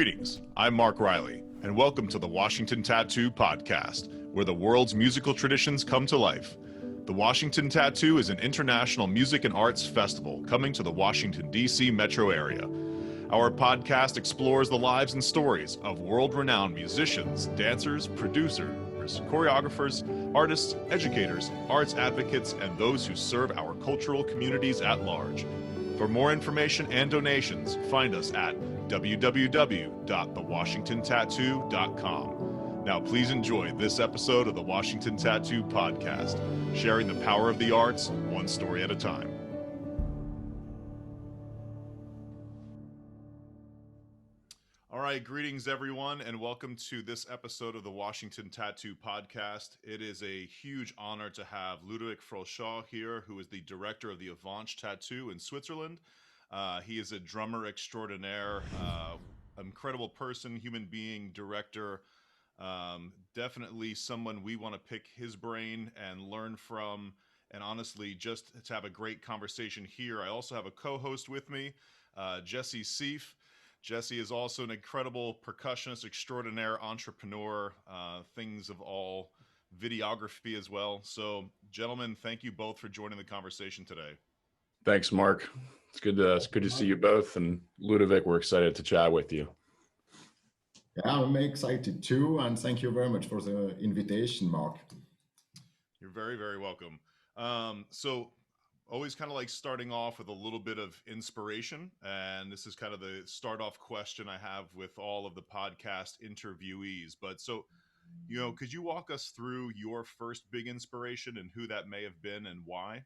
Greetings, I'm Mark Riley, and welcome to the Washington Tattoo Podcast, where the world's musical traditions come to life. The Washington Tattoo is an international music and arts festival coming to the Washington, D.C. metro area. Our podcast explores the lives and stories of world-renowned musicians, dancers, producers, choreographers, artists, educators, arts advocates, and those who serve our cultural communities at large. For more information and donations, find us at www.thewashingtontattoo.com. Now please enjoy this episode of the Washington Tattoo Podcast, sharing the power of the arts, one story at a time. All right, greetings everyone, and welcome to this episode of the Washington Tattoo Podcast. It is a huge honor to have Ludovic Frochaux here, who is the director of the Avenches Tattoo in Switzerland. He is a drummer extraordinaire, incredible person, human being, director, definitely someone we want to pick his brain and learn from, and honestly, just to have a great conversation here. I also have a co-host with me, Jesse Seif. Jesse is also an incredible percussionist extraordinaire, entrepreneur, things of all, videography as well. So, gentlemen, thank you both for joining the conversation today. Thanks, Mark. It's good to see you both. And Ludovic, we're excited to chat with you. Yeah, I'm excited too. And thank you very much for the invitation, Mark. You're very, very welcome. So always kind of like starting off with a little bit of inspiration. And this is kind of the start off question I have with all of the podcast interviewees. But so, could you walk us through your first big inspiration and who that may have been and why?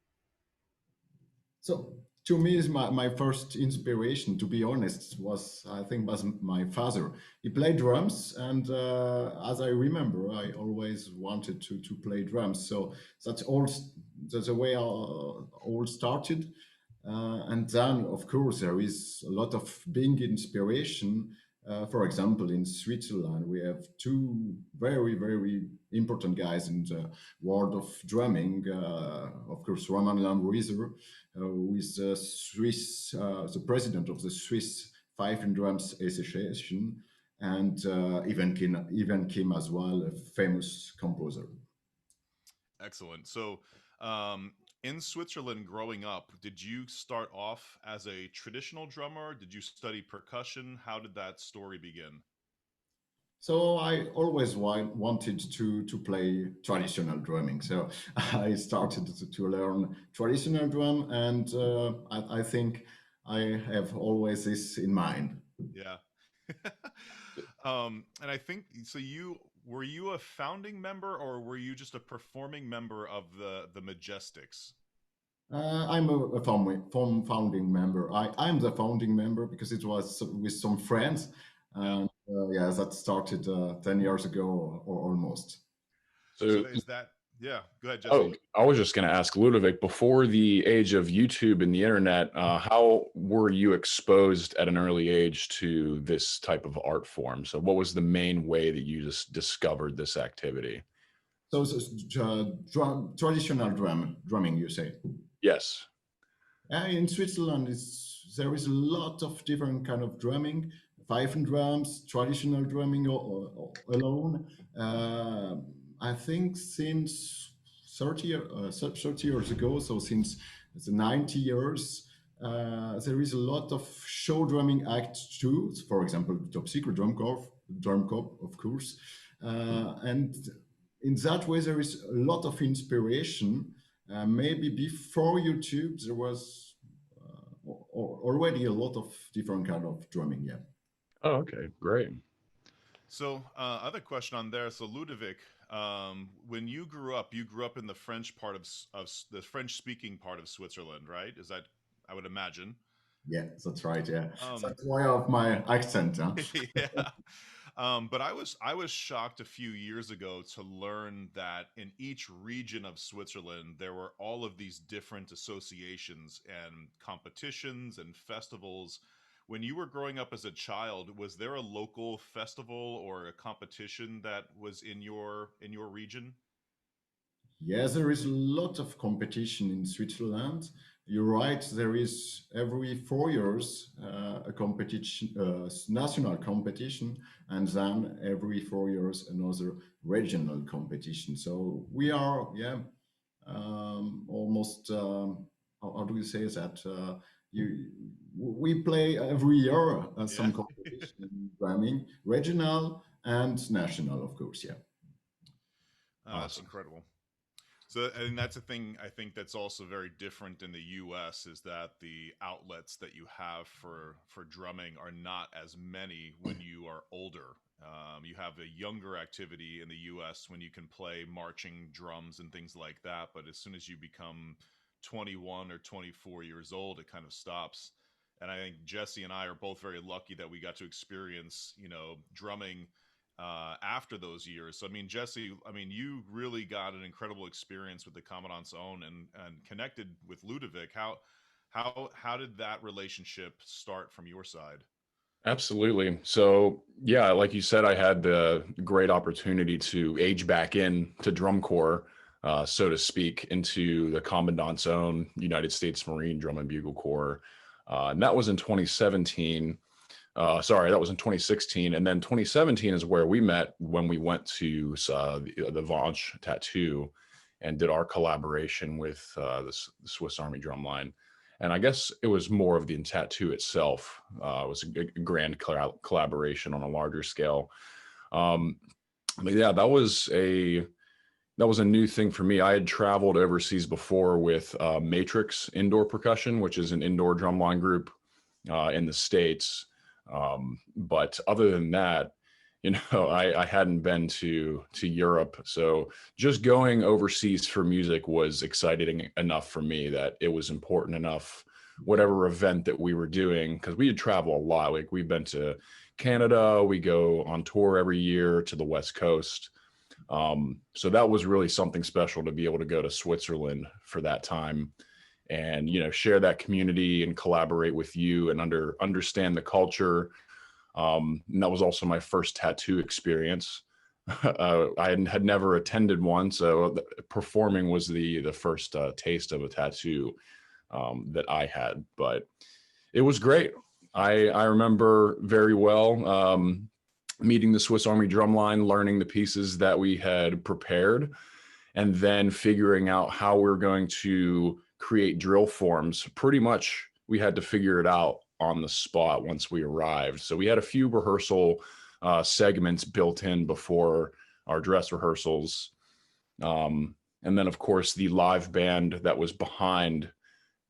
So to me, is my first inspiration, to be honest, was my father. He played drums, and as I remember, I always wanted to play drums. So that's the way all started. And then, of course, there is a lot of big inspiration. For example, in Switzerland, we have two very, very important guys in the world of drumming. Of course, Roman Lambrizer, who is the president of the Swiss Fife and Drums Association, and Ivan Kim as well, a famous composer. Excellent. So, in Switzerland growing up, did you start off as a traditional drummer? Did you study percussion? How did that story begin? So I always wanted to play traditional drumming. So I started to learn traditional drum, and I think I have always this in mind. Yeah. And I think so. Were you a founding member, or were you just a performing member of the Majesticks? I'm a founding member. I'm the founding member because it was with some friends. And yeah, that started 10 years ago or almost. So is that, yeah, go ahead, Jesse. Oh, I was just going to ask Ludovic, before the age of YouTube and the internet, how were you exposed at an early age to this type of art form? So what was the main way that you just discovered this activity? So traditional drumming, you say? Yes. In Switzerland, there is a lot of different kind of drumming, fife and drums, traditional drumming or alone. I think since 30 years ago, so since the 90 years, there is a lot of show drumming acts too. For example, Top Secret Drum Corps, of course. And in that way, there is a lot of inspiration. Maybe before YouTube, there was already a lot of different kind of drumming. Yeah. Oh, okay, great. So, other question on there. So, Ludovic, when you grew up in the French part of the French-speaking part of Switzerland, right? Is that, I would imagine? Yeah, that's right. Yeah, that's why of my accent. Huh? Yeah. But I was shocked a few years ago to learn that in each region of Switzerland, there were all of these different associations and competitions and festivals. When you were growing up as a child, was there a local festival or a competition that was in your region? Yes, there is a lot of competition in Switzerland. You're right. There is every 4 years a competition, national competition, and then every 4 years another regional competition. So we are, yeah, almost. How do you say that? You, we play every year Yeah. some competition in drumming, regional and national, of course. Yeah. That's Awesome. incredible. So, and that's a thing I think that's also very different in the U.S. is that the outlets that you have for drumming are not as many when you are older. You have a younger activity in the U.S. when you can play marching drums and things like that, but as soon as you become 21 or 24 years old, it kind of stops. And I think Jesse and I are both very lucky that we got to experience, drumming after those years. So I mean, Jesse, I mean, you really got an incredible experience with the Commandant's Own and connected with Ludovic. How did that relationship start from your side? Absolutely. So, yeah, like you said, I had the great opportunity to age back in to drum corps, so to speak, into the Commandant's Own United States Marine Drum and Bugle Corps. And that was in 2017. Sorry, that was in 2016. And then 2017 is where we met when we went to the Avenches tattoo and did our collaboration with the Swiss Army Drumline. And I guess it was more of the tattoo itself. It was a grand collaboration on a larger scale. Um, but yeah, that was a new thing for me. I had traveled overseas before with Majesticks Indoor Percussion, which is an indoor drumline group in the States. But other than that, I hadn't been to Europe, so just going overseas for music was exciting enough for me that it was important enough. Whatever event that we were doing, because we had travel a lot. Like we've been to Canada, we go on tour every year to the West Coast. So that was really something special to be able to go to Switzerland for that time and share that community and collaborate with you and understand the culture. And that was also my first tattoo experience. I had never attended one, so performing was the first taste of a tattoo that I had. But it was great. I remember very well meeting the Swiss Army Drumline, learning the pieces that we had prepared, and then figuring out how we're going to create drill forms. Pretty much we had to figure it out on the spot once we arrived. So we had a few rehearsal segments built in before our dress rehearsals. And then of course the live band that was behind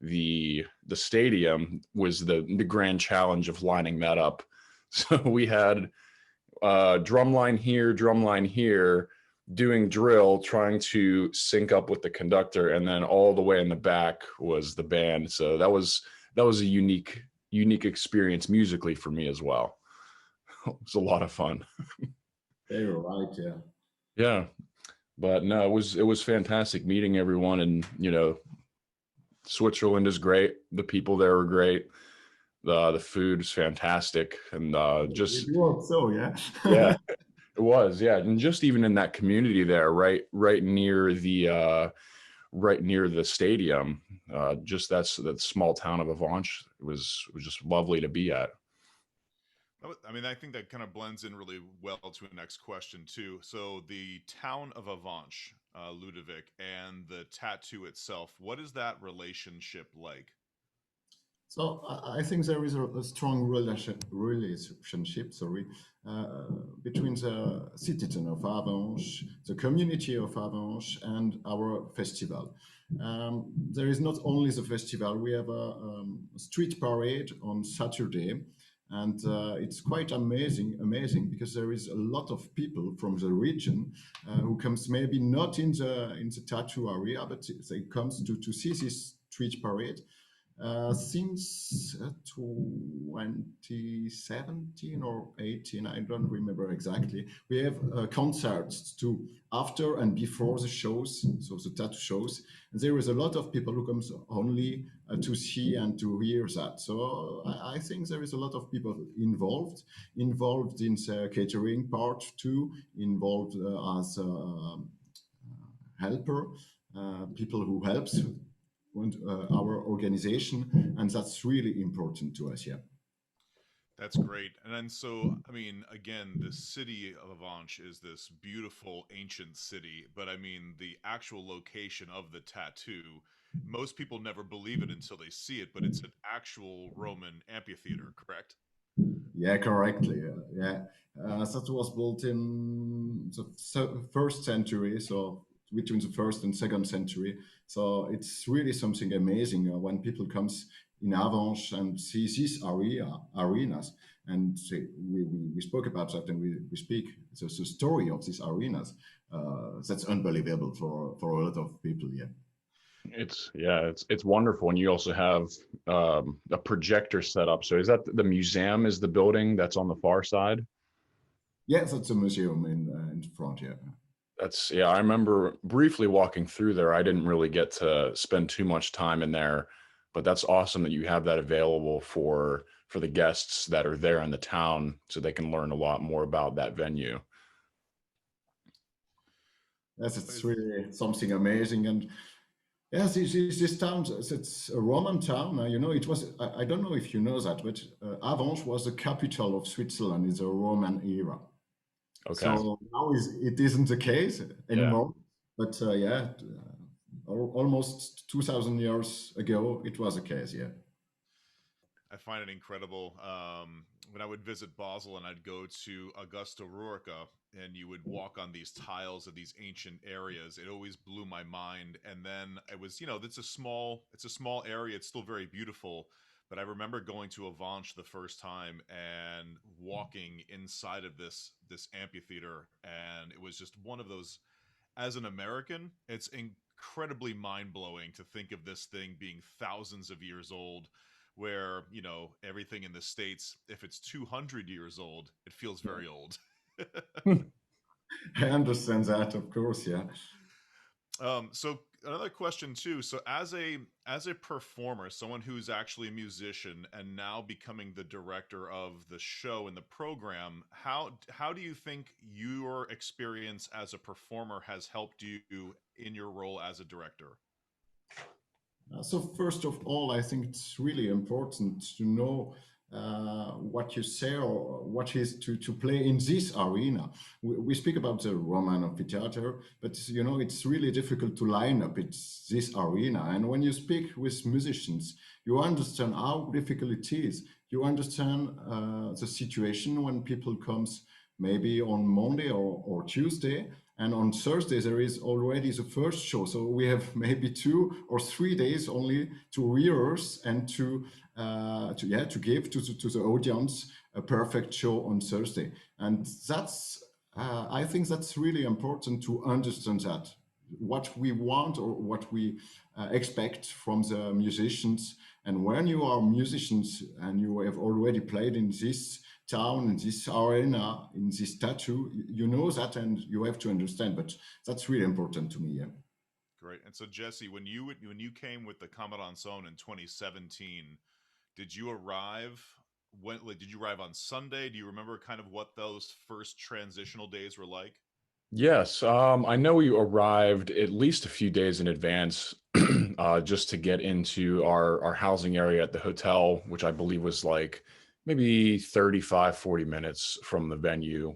the stadium was the grand challenge of lining that up. So we had drumline here, doing drill, trying to sync up with the conductor, and then all the way in the back was the band. So that was a unique experience musically for me as well. It was a lot of fun. You're right. Yeah. Yeah, but no, it was fantastic meeting everyone, and Switzerland is great. The people there are great. The food is fantastic, and It was so, yeah. yeah, it was, yeah, and just even in that community there, right near the stadium, just that small town of Avenches, it was just lovely to be at. I mean, I think that kind of blends in really well to the next question too. So the town of Avenches, Ludovic, and the tattoo itself, what is that relationship like? So I think there is a strong relationship, sorry, between the citizen of Avenches, the community of Avenches, and our festival. There is not only the festival; we have a street parade on Saturday, and it's quite amazing because there is a lot of people from the region who comes maybe not in the tattoo area, but they comes to see this street parade since 2017 or 18, I don't remember exactly. We have concerts too after and before the shows, so the tattoo shows. And there is a lot of people who comes only to see and to hear that. So I think there is a lot of people involved in the catering part too, involved as helper, people who helps our organization, and that's really important to us. Yeah. That's great. And then, so, I mean, again, the city of Avenches is this beautiful ancient city, but I mean, the actual location of the tattoo, most people never believe it until they see it, but it's an actual Roman amphitheater, correct? Yeah, correctly. Yeah, that was built in the first century, so between the first and second century. So it's really something amazing when people comes in Avenches and see these arenas. And we spoke about that, and we speak the story of these arenas. That's unbelievable for a lot of people. Yeah. It's wonderful, and you also have a projector set up. So is that the museum? Is the building that's on the far side? Yeah, that's a museum in front. Yeah. I remember briefly walking through there. I didn't really get to spend too much time in there, but that's awesome that you have that available for the guests that are there in the town, so they can learn a lot more about that venue. Yes, it's really something amazing. And yes, this town, it's a Roman town. You know, it was, I don't know if you know that, but Avenches was the capital of Switzerland in the Roman era. Okay. So now it isn't the case Yeah. anymore. But almost 2,000 years ago, it was the case, yeah. I find it incredible. When I would visit Basel and I'd go to Augusta Raurica and you would walk on these tiles of these ancient areas, it always blew my mind. And then it was, it's a small area. It's still very beautiful. But I remember going to Avenches the first time and walking inside of this amphitheater, and it was just one of those. As an American, it's incredibly mind blowing to think of this thing being thousands of years old, where, everything in the States, if it's 200 years old, it feels very old. I understand that, of course, yeah. So another question too. So as a performer, someone who's actually a musician and now becoming the director of the show and the program, how do you think your experience as a performer has helped you in your role as a director? So first of all, I think it's really important to know what you say or what is to play in this arena. We speak about the Roman amphitheater, but you know it's really difficult to line up it's this arena. And when you speak with musicians, you understand how difficult it is. You understand the situation when people comes maybe on Monday or Tuesday, and on Thursday there is already the first show, so we have maybe 2 or 3 days only to rehearse and to give to the audience a perfect show on Thursday. And that's I think that's really important to understand that what we want or what we expect from the musicians. And when you are musicians and you have already played in this town, in this arena, in this tattoo, you know that, and you have to understand. But that's really important to me. Yeah. Great. And so, Jesse, when you came with the Commandant Zone in 2017, did you arrive? Did you arrive on Sunday? Do you remember kind of what those first transitional days were like? Yes, I know we arrived at least a few days in advance, just to get into our housing area at the hotel, which I believe was like maybe 35, 40 minutes from the venue,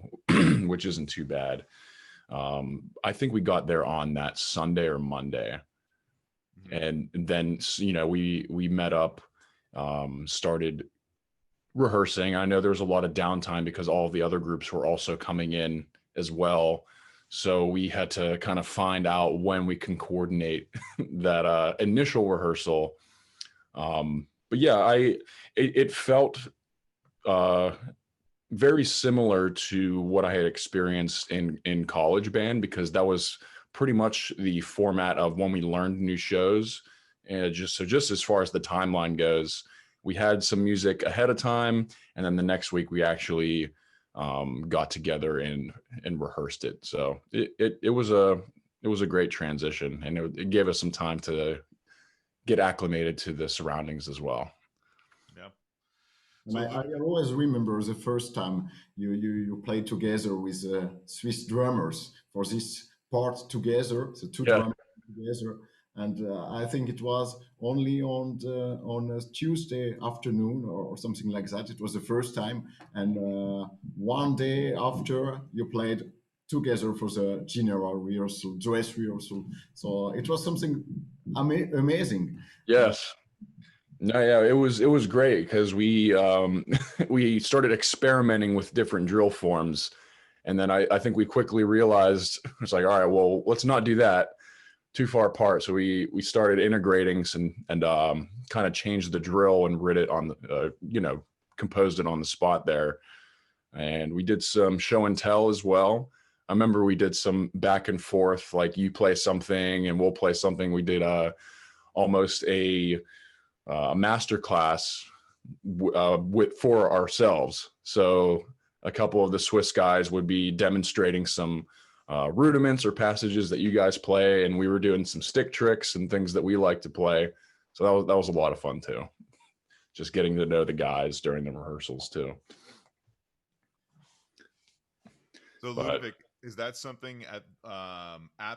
which isn't too bad. I think we got there on that Sunday or Monday, and then we met up, started rehearsing. I know there was a lot of downtime because all of the other groups were also coming in as well. So we had to kind of find out when we can coordinate that initial rehearsal. But yeah, it felt very similar to what I had experienced in college band, because that was pretty much the format of when we learned new shows. And just as far as the timeline goes, we had some music ahead of time, and then the next week we actually got together and rehearsed it. So it was a great transition, and it gave us some time to get acclimated to the surroundings as well. Yeah. And So I always remember the first time you played together with Swiss drummers for this part together, the two Yeah. drummers together. And I think it was only on a Tuesday afternoon or something like that. It was the first time, and one day after you played together for the general rehearsal, dress rehearsal. So it was something amazing. Yes. No, yeah, it was great because we we started experimenting with different drill forms, and then I think we quickly realized it's like, all right, well, let's not do that too far apart. So we started integrating some and kind of changed the drill and writ it on the composed it on the spot there, and we did some show and tell as well. I remember we did some back and forth, like you play something and we'll play something. We did almost a master class for ourselves. So a couple of the Swiss guys would be demonstrating some rudiments or passages that you guys play, and we were doing some stick tricks and things that we like to play. So that was a lot of fun too. Just getting to know the guys during the rehearsals too. So Ludovic, is that something at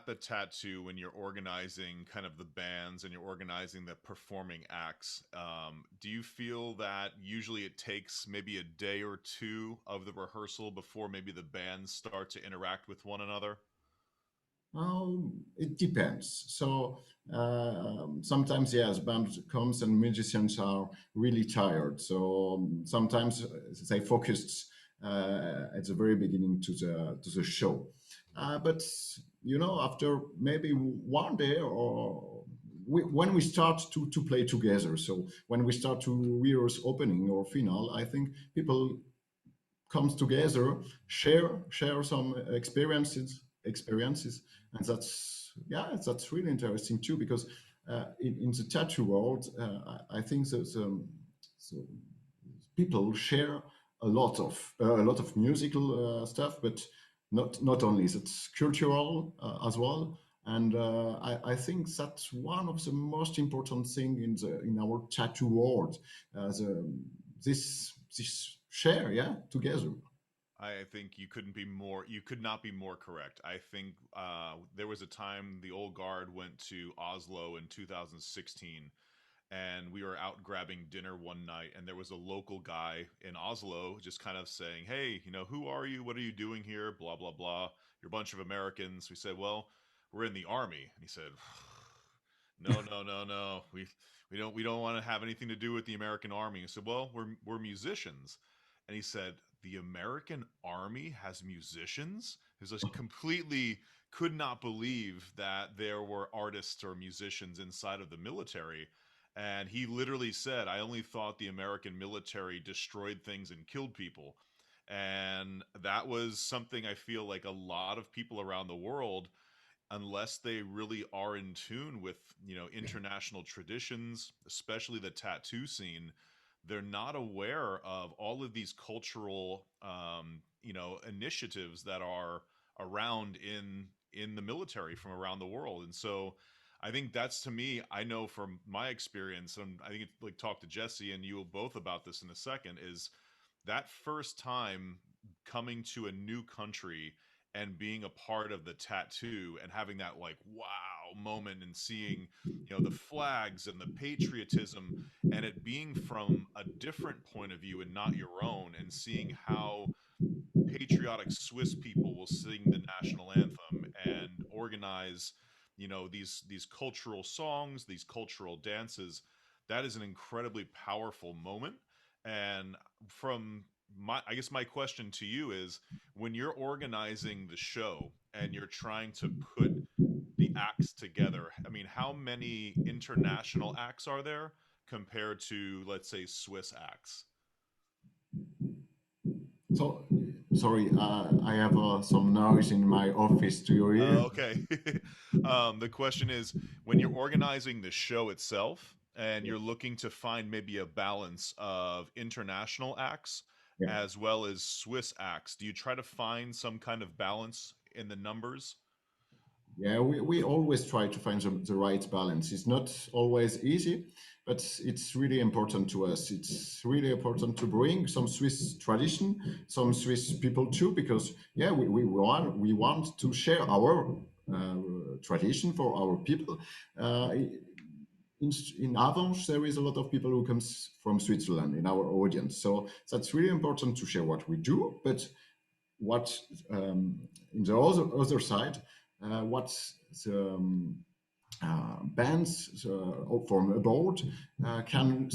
the Tattoo when you're organizing kind of the bands and you're organizing the performing acts? Do you feel that usually it takes maybe a day or two of the rehearsal before maybe the bands start to interact with one another? It depends. So sometimes, yes, band comes and musicians are really tired. So sometimes they focused at the very beginning to the show. But after maybe one day or when we start to play together, so when we start to rehearse opening or final, I think people comes together, share some experiences, and that's really interesting too, because in the tattoo world, I think that so people share a lot of musical stuff, but not only that's cultural as well. And I think that's one of the most important thing in our tattoo world. This share, yeah, together. I think you could not be more correct. I think there was a time the old guard went to Oslo in 2016, and we were out grabbing dinner one night, and there was a local guy in Oslo just kind of saying, "Hey, who are you? What are you doing here? Blah blah blah. You're a bunch of Americans." We said, "Well, we're in the army." And he said, "No, no, no, no. We don't want to have anything to do with the American army." I said, "Well, we're musicians." And he said, "The American army has musicians?" He was just completely could not believe that there were artists or musicians inside of the military. And he literally said, "I only thought the American military destroyed things and killed people." And that was something I feel like a lot of people around the world, unless they really are in tune with international traditions, especially the tattoo scene, they're not aware of all of these cultural initiatives that are around in the military from around the world. And so I think that's, to me, I know from my experience, and I think it's like, talk to Jesse and you both about this in a second, is that first time coming to a new country and being a part of the tattoo and having that like wow moment and seeing the flags and the patriotism, and it being from a different point of view and not your own, and seeing how patriotic Swiss people will sing the national anthem and organize these cultural songs, these cultural dances. That is an incredibly powerful moment. And from I guess my question to you is, when you're organizing the show and you're trying to put the acts together, I mean, how many international acts are there compared to, let's say, Swiss acts? So sorry, I have some noise in my office. Do you hear? Okay. The question is, when you're organizing the show itself and Yeah. you're looking to find maybe a balance of international acts Yeah. as well as Swiss acts, do you try to find some kind of balance in the numbers? Yeah, we always try to find the right balance. It's not always easy, but it's really important to us. It's really important to bring some Swiss tradition, some Swiss people too, because yeah, we want to share our tradition for our people. In Avenches, there is a lot of people who comes from Switzerland in our audience. So that's really important to share what we do, but what in the other side, what the bands from abroad can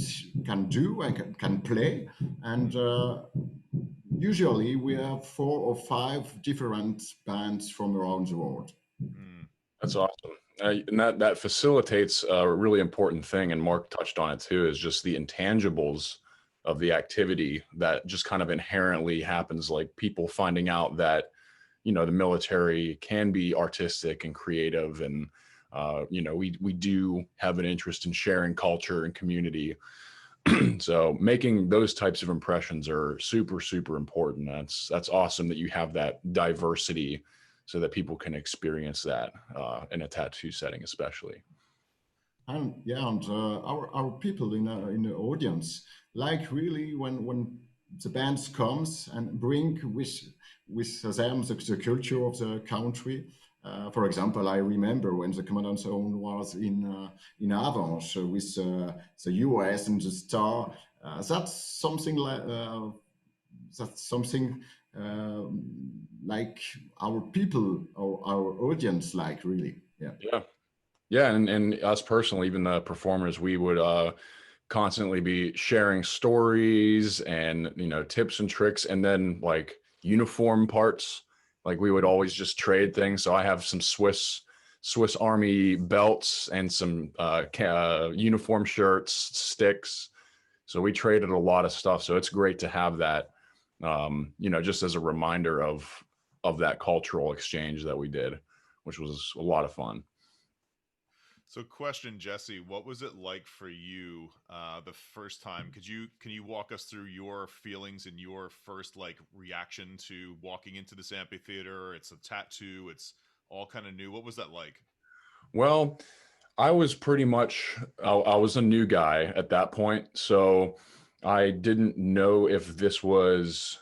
do and can play. And usually we have 4 or 5 different bands from around the world. That's awesome. And that facilitates a really important thing, and Mark touched on it too, is just the intangibles of the activity that just kind of inherently happens, like people finding out that, you know, the military can be artistic and creative, and you know, we do have an interest in sharing culture and community. So making those types of impressions are super, super important. That's awesome that you have that diversity so that people can experience that in a tattoo setting, especially. And yeah, and our people in the audience like really when the bands comes and bring with them the culture of the country. For example, I remember when the Commandant Zone was in Avenches with the US and the star. That's something like our people or our audience like really. Yeah. Yeah, and us personally, even the performers, we would constantly be sharing stories and, you know, tips and tricks, and then like uniform parts. Like we would always just trade things. So I have some Swiss Army belts and some uniform shirts, sticks. So we traded a lot of stuff. So it's great to have that, you know, just as a reminder of that cultural exchange that we did, which was a lot of fun. So question, Jesse, what was it like for you the first time? Can you walk us through your feelings and your first like reaction to walking into this amphitheater? It's a tattoo, it's all kind of new. What was that like? Well, I was pretty much, I was a new guy at that point. So I didn't know if this was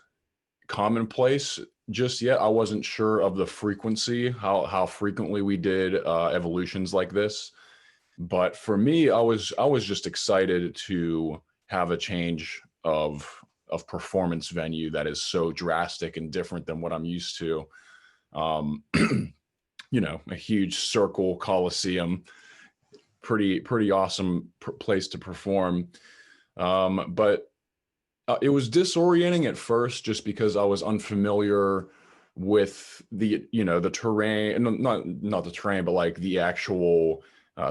commonplace just yet. I wasn't sure of the frequency, how frequently we did evolutions like this. But for me, I was just excited to have a change of performance venue that is so drastic and different than what I'm used to. You know, a huge circle coliseum, pretty awesome place to perform. But it was disorienting at first just because I was unfamiliar with the, you know, the terrain, and not the terrain, but like the actual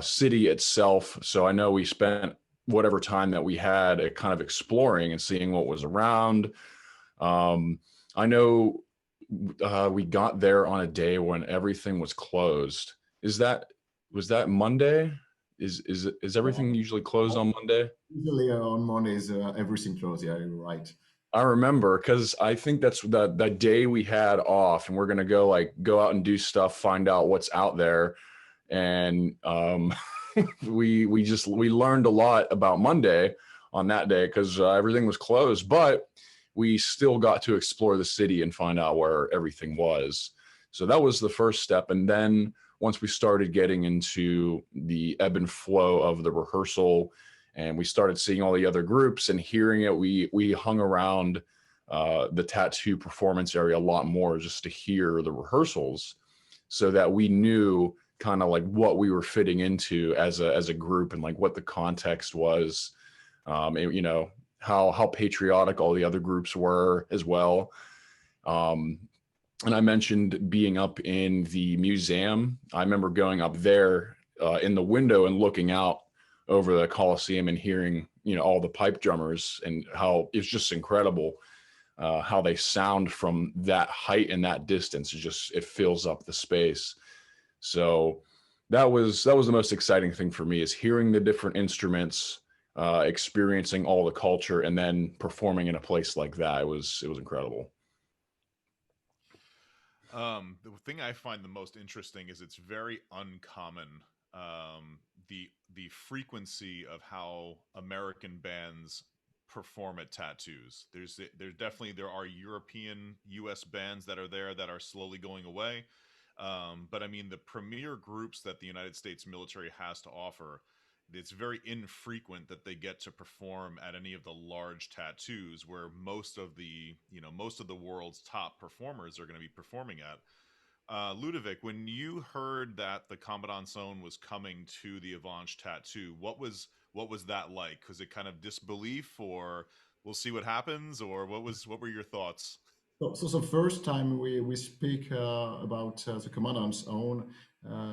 city itself. So I know we spent whatever time that we had at kind of exploring and seeing what was around. I know we got there on a day when everything was closed. Was that Monday? Is everything usually closed on Monday? Usually on Mondays, everything closed. Yeah, you're right. I remember because I think that's the day we had off, and we're gonna go out and do stuff, find out what's out there, and we learned a lot about Monday on that day because everything was closed, but we still got to explore the city and find out where everything was. So that was the first step, and then once we started getting into the ebb and flow of the rehearsal, and we started seeing all the other groups and hearing it, we hung around the tattoo performance area a lot more just to hear the rehearsals, so that we knew kind of like what we were fitting into as a group, and like what the context was, and, you know, how patriotic all the other groups were as well. And I mentioned being up in the museum. I remember going up there in the window and looking out over the Coliseum and hearing, you know, all the pipe drummers, and how it's just incredible how they sound from that height and that distance. It fills up the space. So that was the most exciting thing for me, is hearing the different instruments, experiencing all the culture, and then performing in a place like that. It was incredible. The thing I find the most interesting is it's very uncommon. The frequency of how American bands perform at tattoos. There are European U.S. bands that are there that are slowly going away. But I mean, the premier groups that the United States military has to offer, it's very infrequent that they get to perform at any of the large tattoos where most of the world's top performers are going to be performing at. Ludovic, when you heard that the Commandant's Own was coming to the Avenches tattoo, what was that like? Was it kind of disbelief, or we'll see what happens, or what were your thoughts? So the first time we speak about the Commandant's Own,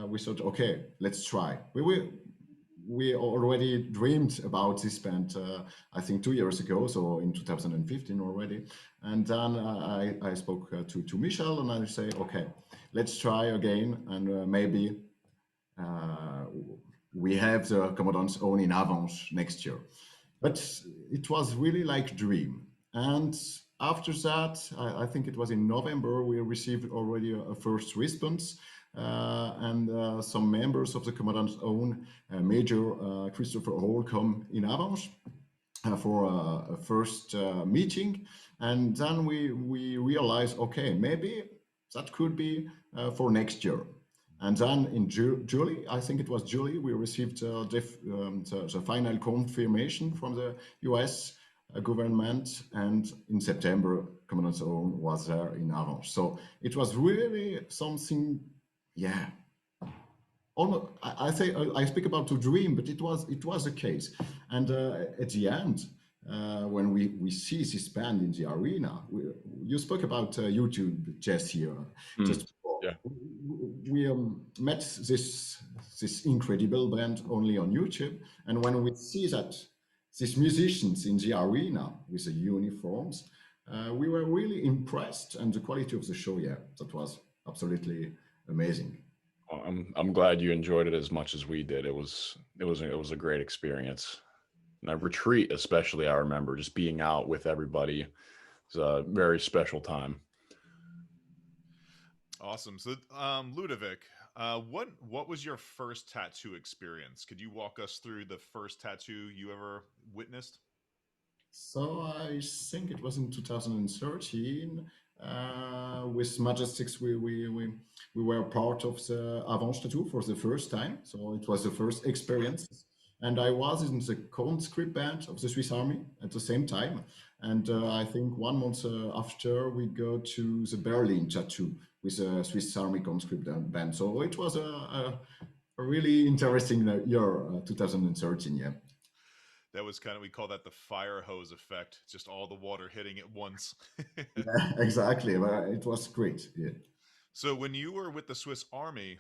we thought, okay, let's try. We already dreamed about this band, I think 2 years ago, so in 2015 already. And then I spoke to Michel, and I say, okay, let's try again, and maybe uh, we have the Commandant's Own in Avenches next year. But it was really like dream. And after that, I think it was in November, we received already a first response. And some members of the Commandant's Own, Major Christopher Holcomb in Avenches, for a first meeting. And then we realized, okay, maybe that could be for next year. And then in July, I think it was July, we received the final confirmation from the US government. And in September, Commandant's Own was there in Avenches. So it was really something, yeah. I say I speak about to dream, but it was the case. And at the end, when we see this band in the arena, you spoke about YouTube just here, just before. Yeah. We met this incredible band only on YouTube, and when we see that these musicians in the arena with the uniforms, we were really impressed, and the quality of the show, yeah, that was absolutely amazing. Well, I'm glad you enjoyed it as much as we did. It was a great experience. And a retreat, especially, I remember just being out with everybody. It's a very special time. Awesome. So, Ludovic, what was your first tattoo experience? Could you walk us through the first tattoo you ever witnessed? So I think it was in 2013 with Majesticks. We were part of the Avenches tattoo for the first time. So it was the first experience. And I was in the conscript band of the Swiss Army at the same time. And I think 1 month after, we go to the Berlin tattoo with the Swiss Army conscript band. So it was a really interesting year, 2013. Yeah. That was kind of, we call that the fire hose effect, just all the water hitting at once. Yeah, exactly. It was great. Yeah. So when you were with the Swiss Army,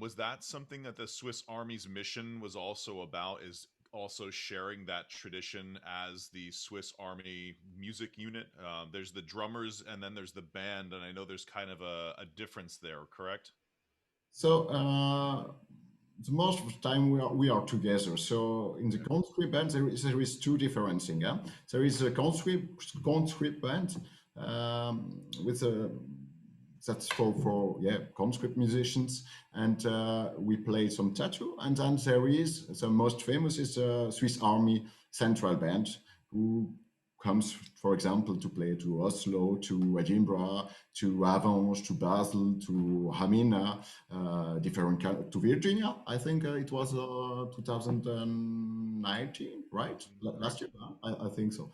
was that something that the Swiss Army's mission was also about, is also sharing that tradition as the Swiss Army music unit? There's the drummers and then there's the band, and I know there's kind of a difference there, correct? So the most of the time we are together. So in the conscript band there is two different things. Yeah? There is a conscript band with a that's for yeah conscript musicians, and we play some tattoo. And then there is the most famous is Swiss Army Central Band, who comes, for example, to play to Oslo, to Edinburgh, to Avenches, to Basel, to Hamina, to Virginia. I think it was 2019, right? Last year, huh? I think so.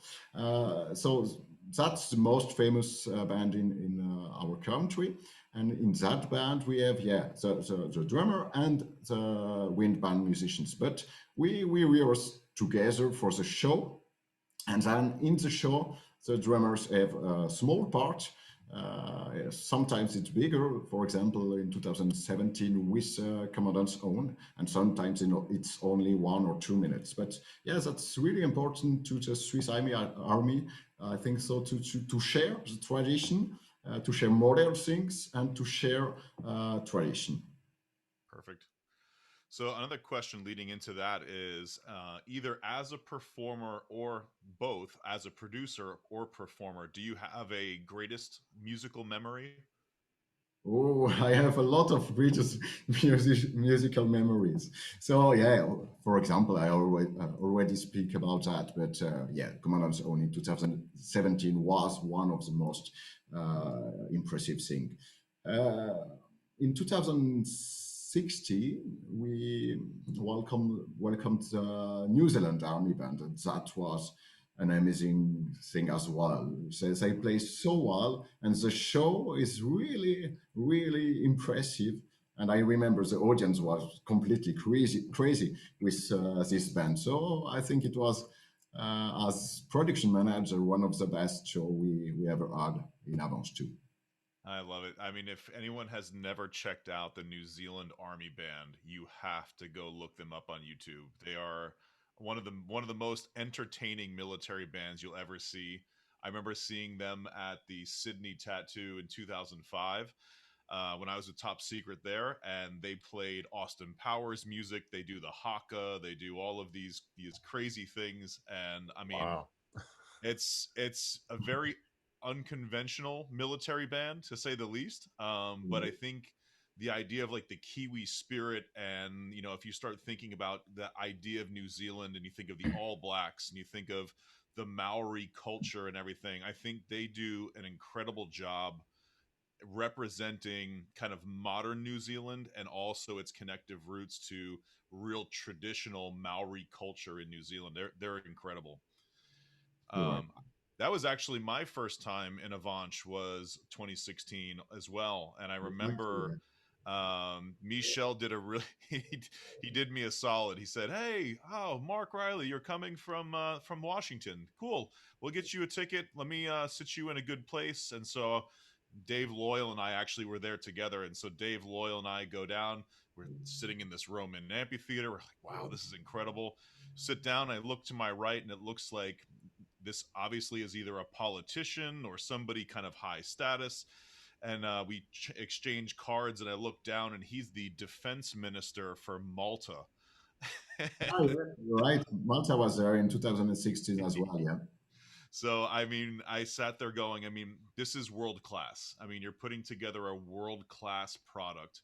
So that's the most famous band in our country. And in that band, we have, yeah, the drummer and the wind band musicians. But we were together for the show. And then in the show, the drummers have a small part. Sometimes it's bigger. For example, in 2017 with Commandant's Own, and sometimes it's only 1 or 2 minutes. But yeah, that's really important to the Swiss Army. I think so, to share the tradition, to share modern things, and to share tradition. Perfect. So another question leading into that is either as a performer or both, as a producer or performer, do you have a greatest musical memory? Oh, I have a lot of greatest musical memories. So yeah, for example, I already speak about that, but yeah, Commandant's Own in 2017 was one of the most impressive thing. Uh, in 2016, we welcomed the New Zealand Army Band, and that was an amazing thing as well. So they play so well, and the show is really, really impressive. And I remember the audience was completely crazy with this band. So I think it was, as production manager, one of the best show we ever had in Avenches too. I love it. I mean, if anyone has never checked out the New Zealand Army Band, you have to go look them up on YouTube. They are one of the most entertaining military bands you'll ever see. I remember seeing them at the Sydney Tattoo in 2005 when I was a top secret there, and they played Austin Powers music. They do the haka. They do all of these crazy things, and I mean, Wow. it's a very unconventional military band to say the least. But I think the idea of like the Kiwi spirit, and if you start thinking about the idea of New Zealand and you think of the All Blacks and you think of the Maori culture and everything, I think they do an incredible job representing kind of modern New Zealand and also its connective roots to real traditional Maori culture in New Zealand. They're incredible. You're right. That was actually my first time in Avanche was 2016 as well, and I remember Exactly. Michel did a really he did me a solid. He said, "Hey, Mark Riley, you're coming from Washington. Cool. We'll get you a ticket. Let me sit you in a good place." And so Dave Loyal and I actually were there together, and so Dave Loyal and I go down. We're sitting in this Roman amphitheater. We're like, "Wow, this is incredible." Sit down. I look to my right, and it looks like this obviously is either a politician or somebody kind of high status. And we exchange cards, and I look down, and he's the defense minister for Malta. Ah, yeah, you're right. Malta was there in 2016 as well. Yeah. So, I mean, I sat there going, I mean, this is world class. I mean, you're putting together a world class product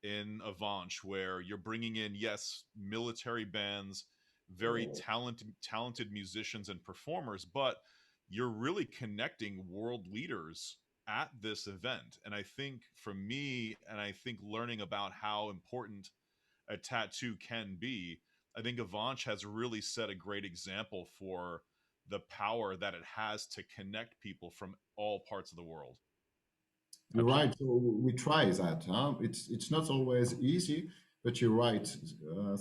in Avanche where you're bringing in, yes, military bands, very talented musicians and performers, but you're really connecting world leaders at this event. And I think for me, and I think learning about how important a tattoo can be, I think Avanche has really set a great example for the power that it has to connect people from all parts of the world. You're right. So we try that. Huh? It's not always easy, but you're right.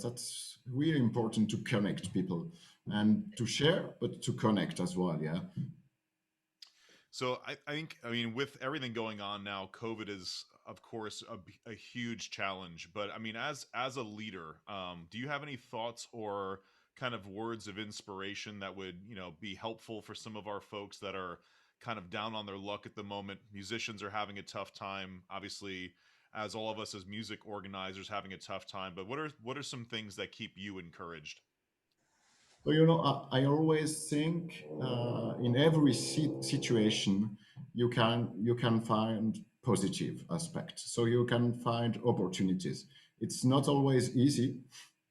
That's really important to connect people and to share, but to connect as well. Yeah. So I think, I mean, with everything going on now, COVID is, of course, a huge challenge. But I mean, as a leader, do you have any thoughts or kind of words of inspiration that would, be helpful for some of our folks that are kind of down on their luck at the moment? Musicians are having a tough time, obviously, as all of us as music organizers having a tough time. But what are some things that keep you encouraged? So I always think in every situation you can find positive aspects. So you can find opportunities. It's not always easy.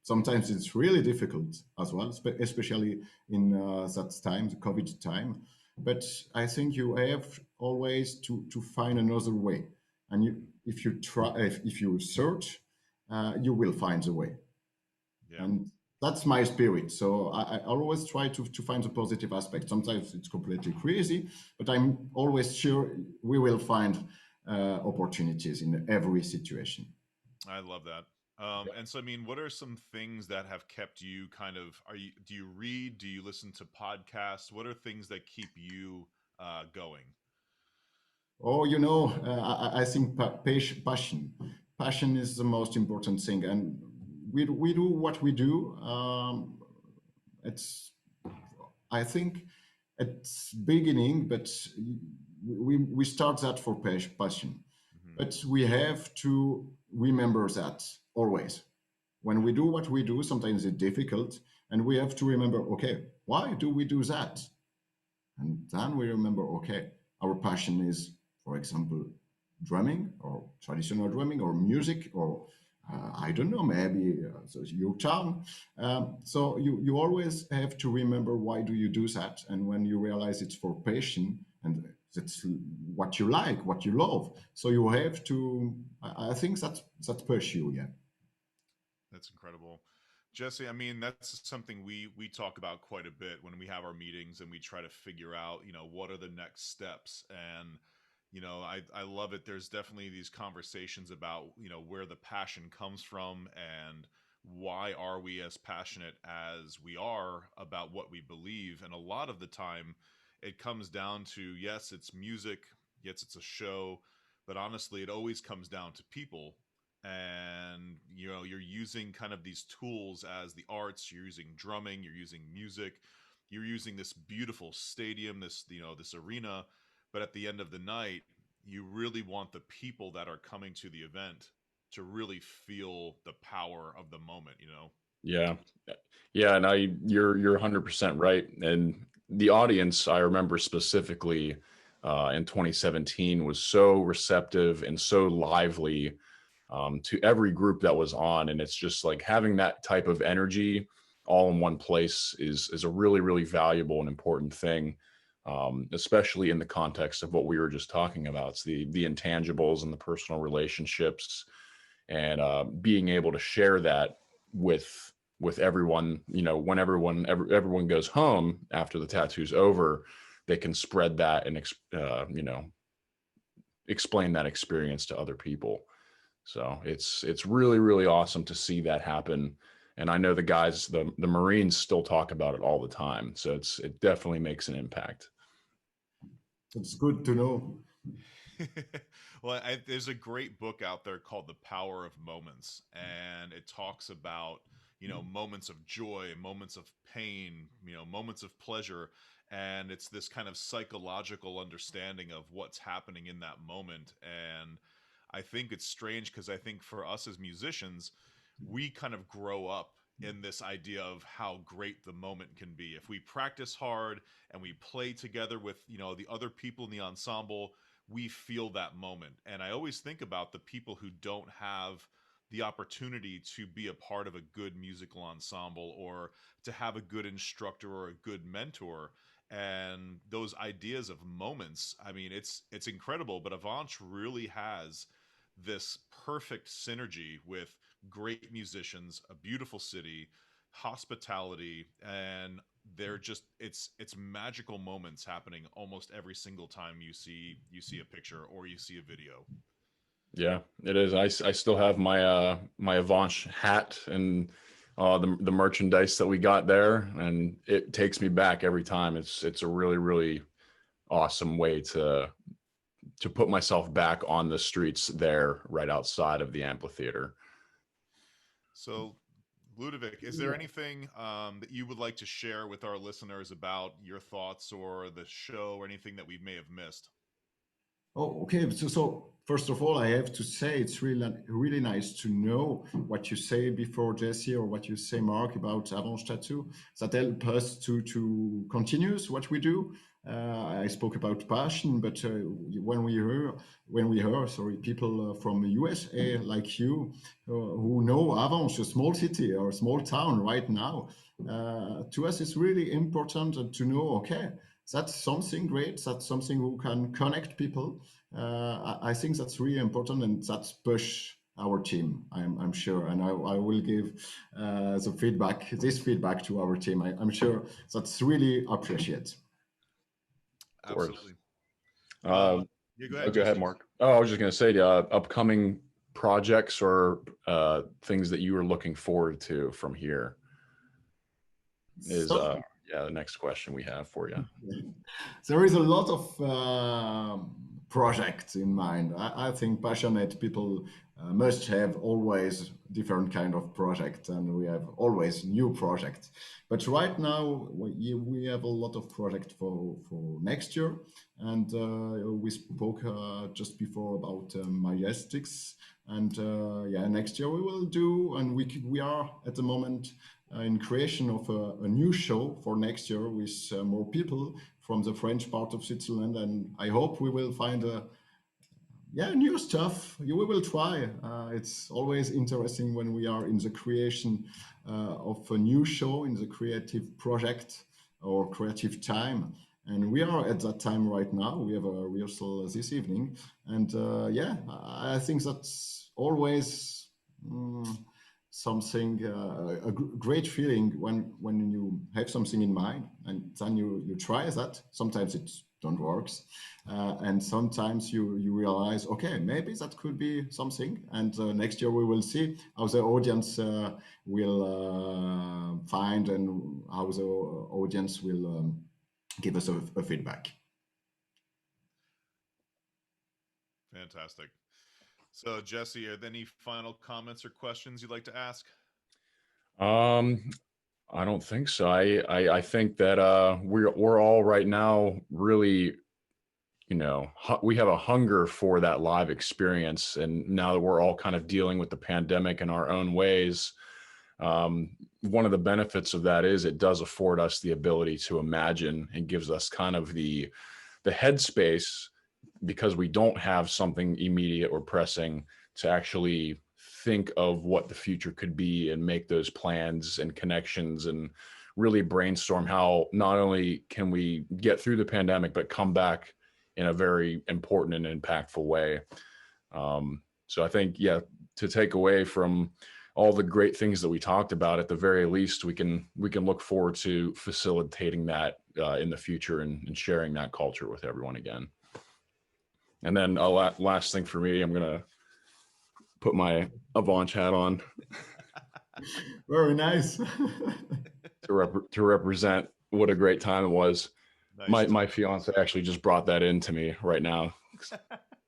Sometimes it's really difficult as well, especially in that time, the COVID time. But I think you have always to find another way. And if you try, if you search, you will find the way. Yeah. And that's my spirit. So I always try to find the positive aspect. Sometimes it's completely crazy, but I'm always sure we will find opportunities in every situation. I love that. And so, I mean, what are some things that have kept you kind of? Do you read? Do you listen to podcasts? What are things that keep you going? Oh, I think passion is the most important thing, and we do what we do. It's I think it's beginning, but we start that for passion. Hmm. But we have to remember that always. When we do what we do, sometimes it's difficult, and we have to remember, okay, why do we do that? And then we remember, okay, our passion is, for example, drumming or traditional drumming or music or I don't know, maybe so your town. So you always have to remember why do you do that, and when you realize it's for passion, and that's what you like, what you love. So you have to. I think that's pursue. Yeah. That's incredible. Jesse, I mean, that's something we talk about quite a bit when we have our meetings and we try to figure out, what are the next steps. And, I love it. There's definitely these conversations about, where the passion comes from and why are we as passionate as we are about what we believe. And a lot of the time it comes down to, yes, it's music, yes, it's a show, but honestly, it always comes down to people. And you're using kind of these tools as the arts, you're using drumming, you're using music, you're using this beautiful stadium, this arena, but at the end of the night you really want the people that are coming to the event to really feel the power of the moment. Yeah. Yeah, and you're 100% right. And the audience, I remember specifically in 2017, was so receptive and so lively to every group that was on. And it's just like having that type of energy all in one place is a really, really valuable and important thing, especially in the context of what we were just talking about. It's the intangibles and the personal relationships, and being able to share that with everyone. When everyone goes home after the tattoo's over, they can spread that and explain that experience to other people. So it's really, really awesome to see that happen. And I know the guys, the Marines, still talk about it all the time. So it definitely makes an impact. It's good to know. Well, there's a great book out there called The Power of Moments, and it talks about, moments of joy, moments of pain, moments of pleasure. And it's this kind of psychological understanding of what's happening in that moment. And I think it's strange because I think for us as musicians, we kind of grow up in this idea of how great the moment can be. If we practice hard and we play together with, the other people in the ensemble, we feel that moment. And I always think about the people who don't have the opportunity to be a part of a good musical ensemble or to have a good instructor or a good mentor. And those ideas of moments, I mean, it's incredible, but Avenches really has this perfect synergy with great musicians, a beautiful city, hospitality, and they're just it's magical moments happening almost every single time you see a picture or you see a video. Yeah, it is. I still have my Avanche hat and the merchandise that we got there, and it takes me back every time. It's a really, really awesome way to put myself back on the streets there, right outside of the amphitheater. So, Ludovic, is there anything that you would like to share with our listeners about your thoughts or the show or anything that we may have missed? Oh, okay. So first of all, I have to say it's really nice to know what you say before, Jesse, or what you say, Mark, about Avenches Tattoo. That help us to continue what we do. I spoke about passion, but when we hear, sorry, people from the USA like you, who know Avenches, a small city or a small town right now, to us it's really important to know. Okay, that's something great. That's something who can connect people. I think that's really important, and that's push our team. I'm sure, and I will give this feedback to our team. I'm sure that's really appreciated. Of course. Absolutely. Uh, Yeah, go ahead, Go ahead, Jesse. Mark. Oh, I was just going to say, upcoming projects or things that you are looking forward to from here is So, yeah, the next question we have for you. there is a lot of projects in mind. I think passionate people must have always different kind of project, and we have always new projects. But right now we have a lot of project for next year, and we spoke just before about Majesticks, and yeah, next year we will do, and we are at the moment in creation of a new show for next year with more people from the French part of Switzerland, and I hope we will find new stuff. We will try. It's always interesting when we are in the creation of a new show, in the creative project or creative time. And we are at that time right now. We have a rehearsal this evening. And yeah, I think that's always something, great feeling when you have something in mind and then you try that. Sometimes it don't work. And sometimes you realize, okay, maybe that could be something. And next year we will see how the audience will find and how the audience will give us a feedback. Fantastic. So, Jesse, are there any final comments or questions you'd like to ask? I don't think so. I think that we're all right now really, we have a hunger for that live experience, and now that we're all kind of dealing with the pandemic in our own ways, one of the benefits of that is it does afford us the ability to imagine and gives us kind of the headspace, because we don't have something immediate or pressing, to actually think of what the future could be and make those plans and connections and really brainstorm how not only can we get through the pandemic, but come back in a very important and impactful way. So I think, yeah, to take away from all the great things that we talked about, at the very least, we can look forward to facilitating that in the future and sharing that culture with everyone again. And then last thing for me, I'm going to put my Avenches hat on. Very nice. to represent what a great time it was. Nice. My fiance actually just brought that in to me right now.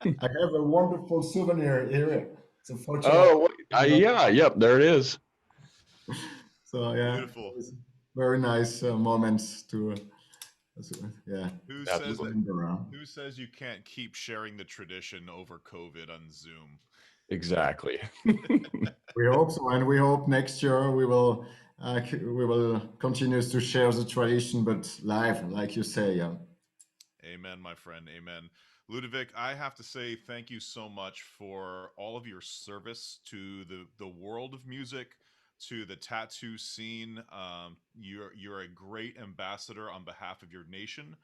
I have a wonderful souvenir here. It's a photo. Oh, yeah, yep, there it is. So yeah, Beautiful. Very nice moments to yeah. Who says you can't keep sharing the tradition over COVID on Zoom? Exactly. We hope so, and we hope next year we will continue to share the tradition, but live, like you say. Yeah. Amen, my friend. Amen. Ludovic, I have to say thank you so much for all of your service to the world of music, to the tattoo scene. You're a great ambassador on behalf of your nation.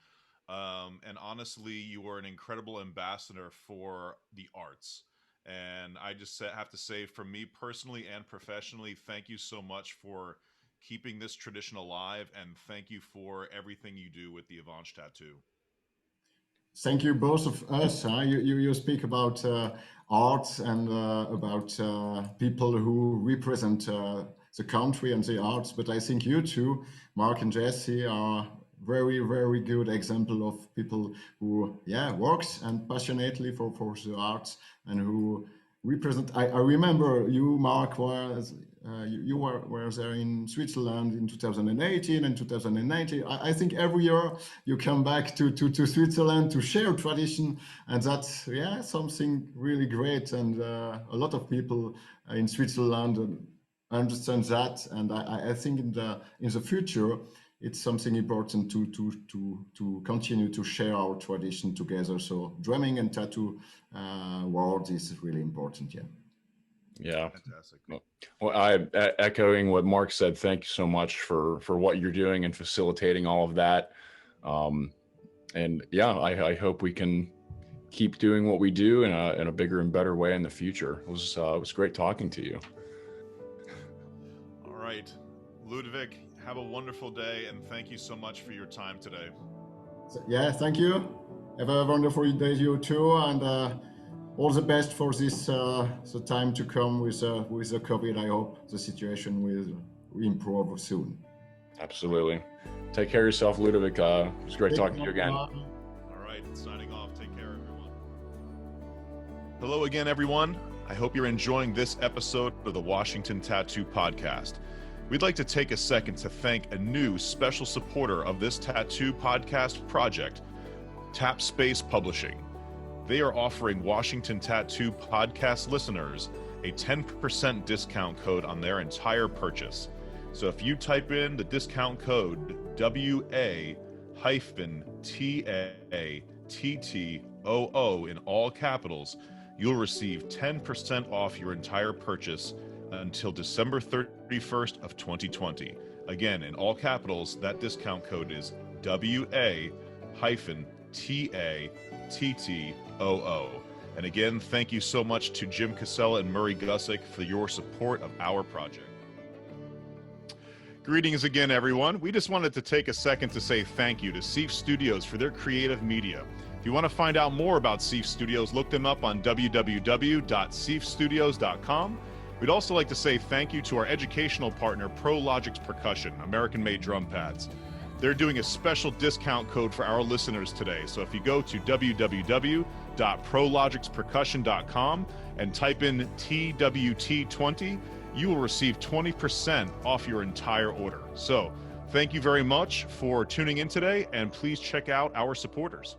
And honestly, you are an incredible ambassador for the arts. And I just have to say, for me personally and professionally, thank you so much for keeping this tradition alive, and thank you for everything you do with the Avenches tattoo. Thank you, both of us. You speak about art and about people who represent the country and the arts, but I think you two, Mark and Jesse, are very, very good example of people who, works and passionately for the arts and who represent. I remember you, Mark, was you were there in Switzerland in 2018 and 2019. I think every year you come back to Switzerland to share tradition, and that's something really great. And a lot of people in Switzerland understand that, and I think in the future it's something important to continue to share our tradition together. So drumming and tattoo world is really important. Yeah. Fantastic. Well, echoing what Mark said, thank you so much for what you're doing and facilitating all of that. And yeah, I hope we can keep doing what we do in a bigger and better way in the future. It was great talking to you. All right, Ludovic, have a wonderful day, and thank you so much for your time today. Yeah, thank you. Have a wonderful day, you too, and all the best for this the time to come with the COVID. I hope the situation will improve soon. Absolutely. Take care of yourself, Ludovic. It was great talking to you again. All right, signing off. Take care, everyone. Hello again, everyone. I hope you're enjoying this episode of the Washington Tattoo Podcast. We'd like to take a second to thank a new special supporter of this tattoo podcast project, Tap Space Publishing. They are offering Washington Tattoo Podcast listeners a 10% discount code on their entire purchase. So if you type in the discount code WA-TATTOO in all capitals, you'll receive 10% off your entire purchase until December 31st of 2020. Again, in all capitals, that discount code is WA And again, thank you so much to Jim Casella and Murray Gussick for your support of our project. Greetings again, everyone. We just wanted to take a second to say thank you to Seif Studios for their creative media. If you want to find out more about Seif Studios, look them up on www.seifstudios.com. We'd also like to say thank you to our educational partner, Prologix Percussion, American-made drum pads. They're doing a special discount code for our listeners today. So if you go to www.prologixpercussion.com and type in TWT20, you will receive 20% off your entire order. So thank you very much for tuning in today, and please check out our supporters.